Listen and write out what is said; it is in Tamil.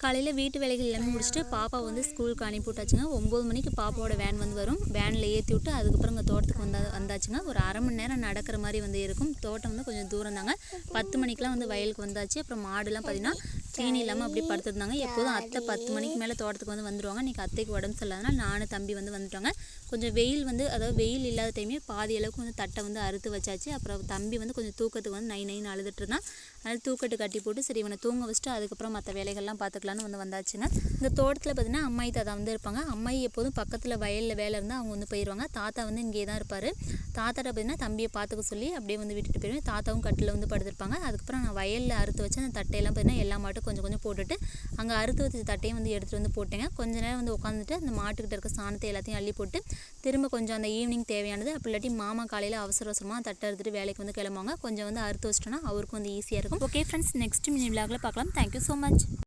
காலையில் வீட்டு வேலைகள் எல்லாமே முடிச்சுட்டு பாப்பா வந்து ஸ்கூலுக்கு அனுப்பி விட்டாச்சுங்க. 9 மணிக்கு பாப்பாவோட வேன் வந்து வரும். வேனில் ஏற்றி விட்டு அதுக்கப்புறம் இங்கே தோட்டத்துக்கு வந்தாச்சுங்க. ஒரு அரை மணி நேரம் நடக்கிற மாதிரி வந்து இருக்கும். தோட்டம் வந்து கொஞ்சம் தூரம் தாங்க. 10 மணிக்கெலாம் வந்து வயலுக்கு வந்தாச்சு. அப்புறம் மாடுலாம் பார்த்திங்கன்னா தீனி இல்லாமல் அப்படி படுத்துருந்தாங்க. எப்போதும் அத்தை 10 மணிக்கு மேலே தோட்டத்துக்கு வந்து வந்துடுவாங்க. இன்றைக்கி அத்தைக்கு உடம்பு சரியில்லாதனால நானும் தம்பி வந்து வந்துட்டாங்க. கொஞ்சம் வெயில் வந்து அதாவது வெயில் இல்லாத டைமே பாதி அளவுக்கு வந்து தட்டை வந்து அறுத்து வச்சாச்சு. அப்புறம் தம்பி வந்து கொஞ்சம் தூக்கத்துக்கு வந்து நைன்னு அழுதுட்டு இருந்தான். அதனால் தூக்கட்டு கட்டி போட்டு சரி இவனை தூங்க வச்சுட்டு அதுக்கப்புறம் மற்ற வேலைகள்லாம் பார்த்துக்கலான்னு வந்து வந்தாச்சுங்க. இந்த தோட்டத்தில் பார்த்திங்கன்னா அம்மாயி தாத்தா வந்து இருப்பாங்க. அம்மாயி எப்போதும் பக்கத்தில் வயலில் வேலை இருந்தால் அவங்க வந்து போயிடுவாங்க. தாத்தா வந்து இங்கே தான் இருப்பார். தாத்தாட்ட பார்த்திங்கன்னா தம்பியை பார்த்துக்க சொல்லி அப்படியே வந்து விட்டுட்டு போயிடுவேன். தாத்தாவும் கட்டில் வந்து படுத்திருப்பாங்க. அதுக்கப்புறம் நான் வயலில் அறுத்து வச்சு அந்த தட்டையெல்லாம் பார்த்திங்கன்னா எல்லா மாட்டும் கொஞ்சம் கொஞ்சம் போட்டுட்டு அங்கே அறுத்து வச்ச தட்டையும் வந்து எடுத்துகிட்டு வந்து போட்டேங்க. கொஞ்ச நேரம் வந்து உட்காந்துட்டு அந்த மாட்டுக்கிட்ட இருக்க சாணத்தை எல்லாத்தையும் அள்ளி போட்டு திரும்ப கொஞ்சம் அந்த ஈவினிங் தேவையானது அப்படி இல்லாட்டி மாமா காலையில் அவசர அவசரமாக தட்டை எடுத்துகிட்டு வேலைக்கு வந்து கிளம்புவாங்க. கொஞ்சம் வந்து அறுத்து வச்சிட்டோன்னா அவருக்கும் வந்து ஈஸியாக இருக்கும். ஓகே ஃப்ரெண்ட்ஸ், நெக்ஸ்ட் மினி விலாகில் பார்க்கலாம். Thank you so much.